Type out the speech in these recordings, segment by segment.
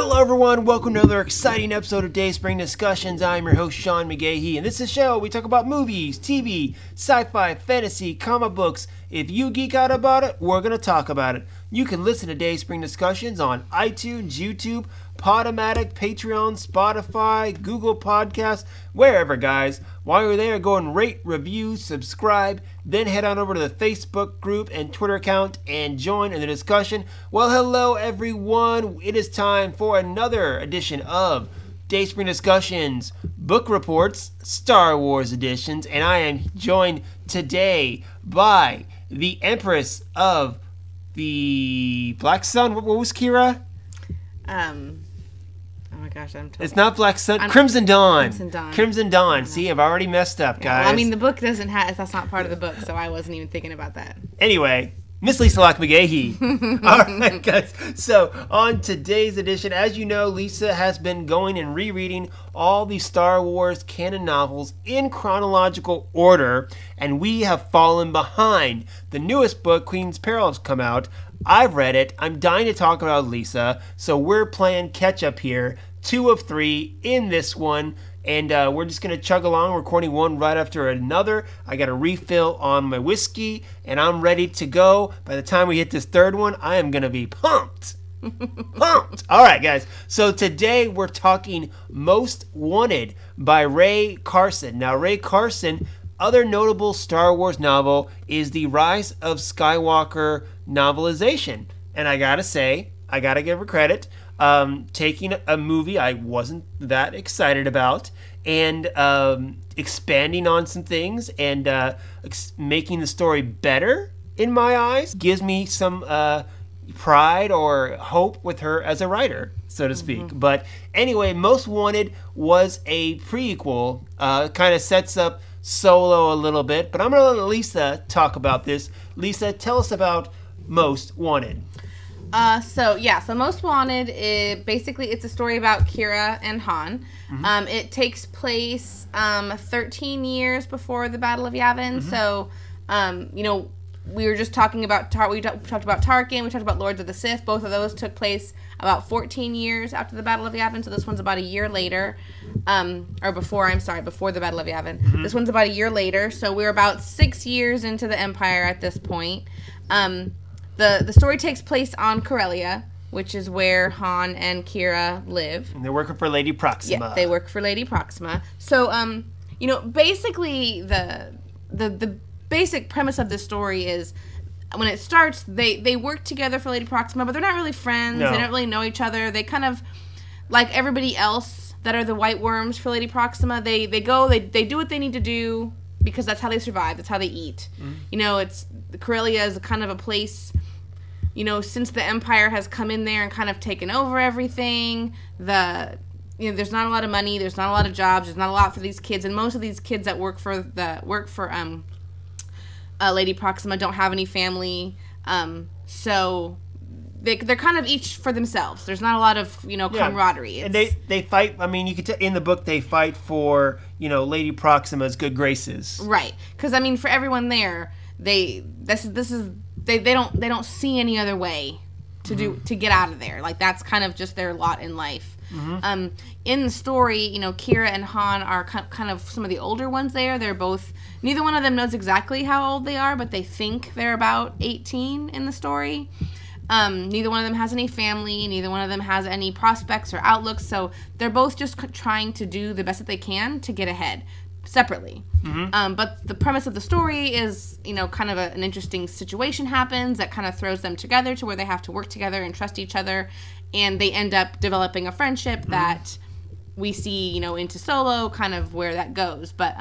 Hello everyone, welcome to another exciting episode of Dayspring Discussions. I'm your host Sean McGahee, and this is a show we talk about movies, TV, sci-fi, fantasy, comic books. If you geek out about it, we're going to talk about it. You can listen to Dayspring Discussions on iTunes, YouTube, Podomatic, Patreon, Spotify, Google Podcasts, wherever, guys. While you're there, go and rate, review, subscribe, then head on over to the Facebook group and Twitter account and join in the discussion. Well, hello everyone. It is time for another edition of Dayspring Discussions, Book Reports, Star Wars Editions, and I am joined today by the Empress of the Black Sun. What was Qi'ra? Oh my gosh, I'm totally... It's not Black Sun. Crimson Dawn. Crimson Dawn. Crimson Dawn. See, I've already messed up, guys. Well, I mean, the book doesn't have... That's not part of the book, so I wasn't even thinking about that. Anyway, Miss Lisa Locke McGahee. All right, guys. So, on today's edition, as you know, Lisa has been going and rereading all the Star Wars canon novels in chronological order, and we have fallen behind. The newest book, Queen's Peril, has come out. I've read it. I'm dying to talk about Lisa, so we're playing catch-up here. 2 of 3 in this one, and we're just going to chug along, recording one right after another. I got a refill on my whiskey, and I'm ready to go. By the time we hit this third one, I am going to be pumped. Pumped. All right, guys. So today we're talking Most Wanted by Rae Carson. Now, Rae Carson, other notable Star Wars novel is the Rise of Skywalker novelization. And I gotta say, I gotta give her credit. Taking a movie I wasn't that excited about and expanding on some things and making the story better in my eyes gives me some pride or hope with her as a writer, so to speak. Mm-hmm. But anyway, Most Wanted was a prequel, kind of sets up Solo a little bit, but I'm going to let Lisa talk about this. Lisa, tell us about Most Wanted. So Most Wanted, it's a story about Qi'ra and Han. Mm-hmm. It takes place 13 years before the Battle of Yavin. Mm-hmm. So, we were just talking about we talked about Tarkin, we talked about Lords of the Sith. Both of those took place about 14 years after the Battle of Yavin. So this one's about a year later, before the Battle of Yavin. Mm-hmm. This one's about a year later. So we're about 6 years into the Empire at this point. The story takes place on Corellia, which is where Han and Qi'ra live. And they're working for Lady Proxima. Yeah, they work for Lady Proxima. So, basically the basic premise of this story is when it starts, they work together for Lady Proxima, but they're not really friends. No. They don't really know each other. They kind of, like everybody else that are the white worms for Lady Proxima, they do what they need to do because that's how they survive. That's how they eat. Mm-hmm. Corellia is kind of a place... since the Empire has come in there and kind of taken over everything, there's not a lot of money, there's not a lot of jobs, there's not a lot for these kids, and most of these kids that work for Lady Proxima don't have any family, so they're kind of each for themselves. There's not a lot of camaraderie. And they fight. I mean, you could in the book they fight for Lady Proxima's good graces. Right, because for everyone there, they don't see any other way to get out of there. Like that's kind of just their lot in life. Mm-hmm. In the story, Qi'ra and Han are kind of some of the older ones there. They're both, neither one of them knows exactly how old they are, but they think they're about 18 in the story. Neither one of them has any family. Neither one of them has any prospects or outlooks. So they're both just trying to do the best that they can to get ahead. Separately. Mm-hmm. But the premise of the story is, kind of an interesting situation happens that kind of throws them together to where they have to work together and trust each other, and they end up developing a friendship mm-hmm. that we see, into Solo, kind of where that goes. But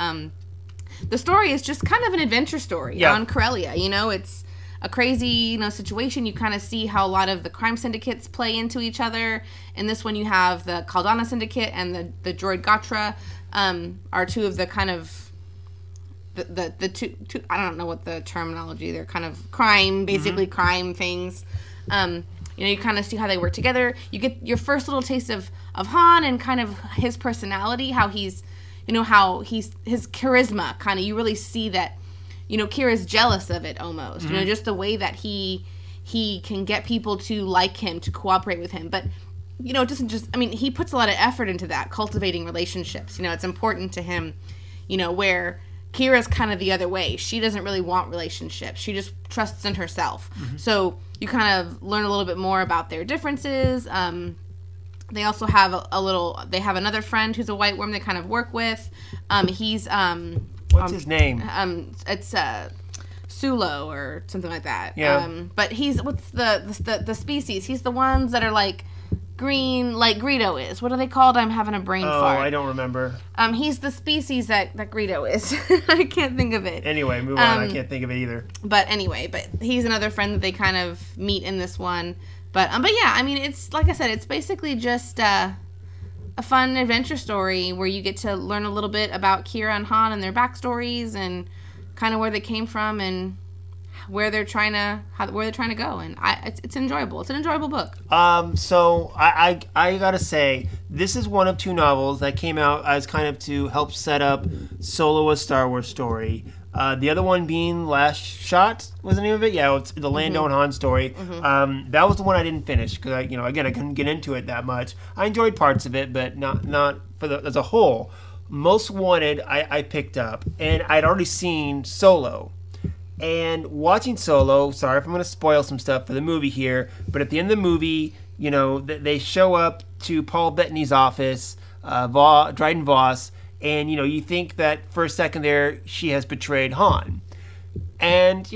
the story is just kind of an adventure story on Corellia. It's a crazy, situation. You kind of see how a lot of the crime syndicates play into each other. In this one, you have the Caldana Syndicate and the Droid Gatra. Are two of the kind of the two I don't know what the terminology, they're kind of crime, basically mm-hmm. crime things. You kind of see how they work together. You get your first little taste of Han and kind of his personality, how he's his charisma, kind of, you really see that, Qi'ra's jealous of it almost, just the way that he can get people to like him, to cooperate with him. But it doesn't just, I mean, he puts a lot of effort into that, cultivating relationships. It's important to him, where Qi'ra's kind of the other way. She doesn't really want relationships. She just trusts in herself. So you kind of learn a little bit more about their differences. They also have they have another friend who's a white worm they kind of work with. He's, what's his name? It's, Sulo or something like that. Yeah. But what's the species? He's the ones that are like green, like Greedo is. What are they called? I'm having a brain fart. Oh, I don't remember. He's the species that Greedo is. I can't think of it. Anyway, move on. I can't think of it either. But he's another friend that they kind of meet in this one. But yeah, I mean, it's like I said, it's basically just a fun adventure story where you get to learn a little bit about Qi'ra and Han and their backstories and kind of where they came from and where they're trying to go, and it's enjoyable. It's an enjoyable book. So I gotta say, this is one of two novels that came out as kind of to help set up Solo, a Star Wars story. The other one being Last Shot was the name of it. Yeah, it's the Lando and Han story. That was the one I didn't finish because I couldn't get into it that much. I enjoyed parts of it, but not as a whole. Most Wanted I picked up, and I'd already seen Solo. And watching Solo, sorry if I'm going to spoil some stuff for the movie here, but at the end of the movie, they show up to Paul Bettany's office, Dryden Voss, and, you think that for a second there, she has betrayed Han. And,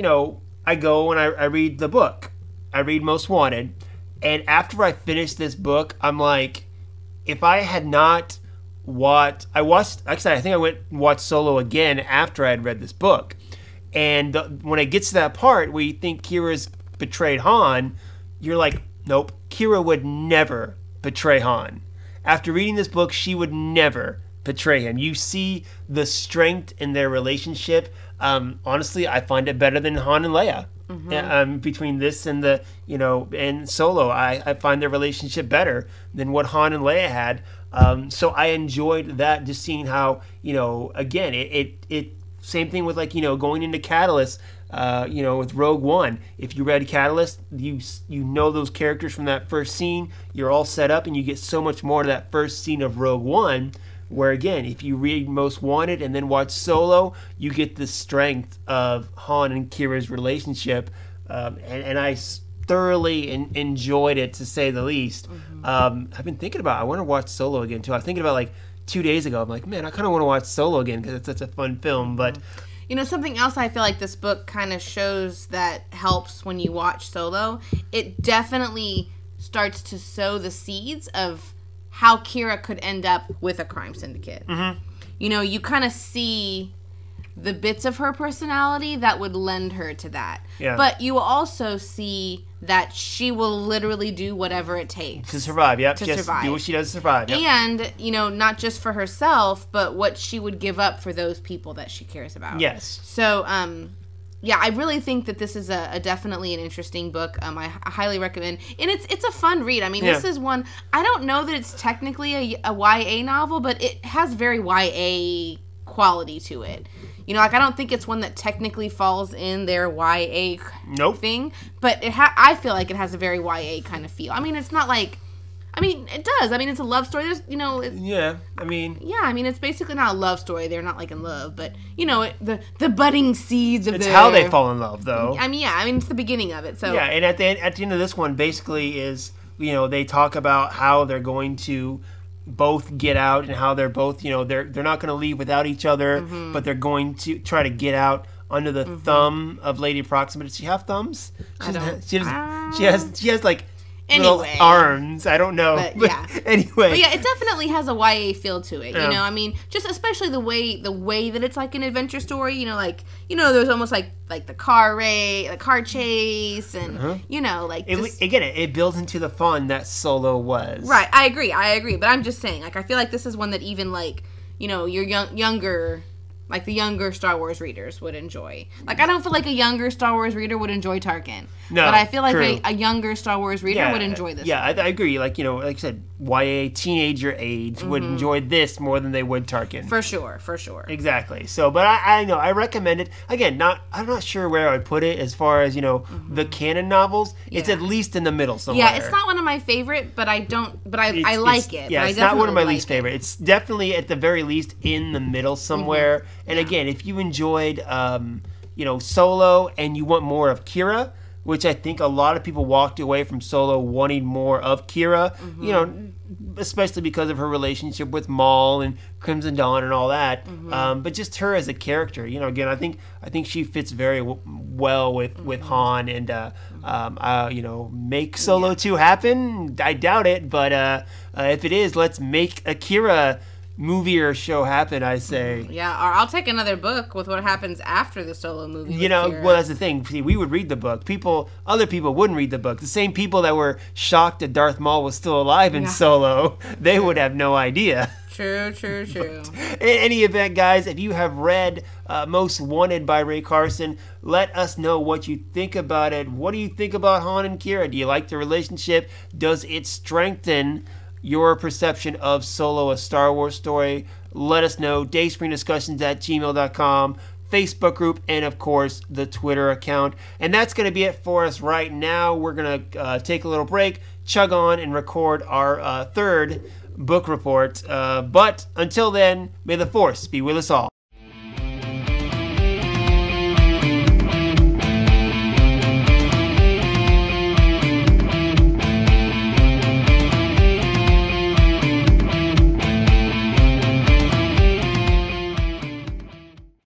I go and I read the book. I read Most Wanted. And after I finished this book, I'm like, if I had not I think I went and watched Solo again after I had read this book. And when it gets to that part where you think Qi'ra's betrayed Han, you're like, nope, Qi'ra would never betray Han. After reading this book, she would never betray him. You see the strength in their relationship. Honestly, I find it better than Han and Leia. Between this and and Solo, I find their relationship better than what Han and Leia had. So I enjoyed that, just seeing how, again, it same thing with going into Catalyst, with Rogue One. If you read Catalyst, you know those characters from that first scene. You're all set up, and you get so much more to that first scene of Rogue One. Where again, if you read Most Wanted and then watch Solo, you get the strength of Han and Qi'ra's relationship, and I thoroughly enjoyed it, to say the least. I've been thinking about, I want to watch Solo again too. I was thinking about 2 days ago. I'm like, man, I kind of want to watch Solo again because it's such a fun film. But something else I feel like this book kind of shows that helps when you watch Solo, it definitely starts to sow the seeds of how Qi'ra could end up with a crime syndicate. You kind of see the bits of her personality that would lend her to that. Yeah. But you also see that she will literally do whatever it takes to survive. Yep. To survive. Do what she does to survive. Yep. And, not just for herself, but what she would give up for those people that she cares about. Yes. So, I really think that this is a definitely an interesting book. I highly recommend, and it's a fun read. I mean, This is one, I don't know that it's technically a YA novel, but it has very YA quality to it. I don't think it's one that technically falls in their YA thing, but I feel like it has a very YA kind of feel. I mean, it's not like, it does. I mean, it's a love story. There's, it's basically not a love story. They're not in love, but the budding seeds of it's how they fall in love, though. It's the beginning of it. So and at the end of this one, basically is they talk about how they're going to both get out and how they're both they're not going to leave without each other, but they're going to try to get out under the thumb of Lady Proxima. Does she have thumbs? She has little arms. I don't know. But anyway. But it definitely has a YA feel to it. Just especially the way that it's like an adventure story. There's almost like the car race, the car chase, and it builds into the fun that Solo was. Right. I agree. But I'm just saying, I feel like this is one that even your younger like the younger Star Wars readers would enjoy. Like, I don't feel like a younger Star Wars reader would enjoy Tarkin. No, but I feel like true. a younger Star Wars reader would enjoy this. Yeah, I agree. Like, you know, like I said, YA teenager age would enjoy this more than they would Tarkin. For sure, for sure. Exactly. So, but I know, I recommend it. Again, I'm not sure where I would put it as far as, you know, the canon novels. It's at least in the middle somewhere. Yeah, it's not one of my favorite, but I like it. Yeah, it's not one of my least favorite. It's definitely at the very least in the middle somewhere. And again, if you enjoyed, you know, Solo and you want more of Qi'ra, which I think a lot of people walked away from Solo wanting more of Qi'ra, you know, especially because of her relationship with Maul and Crimson Dawn and all that. But just her as a character, you know, again, I think she fits very well with Han and, you know, make Solo 2 happen. I doubt it, but if it is, let's make a Qi'ra movie or show happen, I say. Yeah, or I'll take another book with what happens after the Solo movie. You know, well, that's the thing. See, we would read the book. Other people wouldn't read the book. The same people that were shocked that Darth Maul was still alive in Solo, they would have no idea. True. In any event, guys, if you have read Most Wanted by Ray Carson, let us know what you think about it. What do you think about Han and Qi'ra? Do you like the relationship? Does it strengthen your perception of Solo, a Star Wars story? Let us know. Dayspringdiscussions@gmail.com, Facebook group, and of course the Twitter account. And that's going to be it for us right now. We're going to take a little break, chug on, and record our third book report. But until then, may the Force be with us all.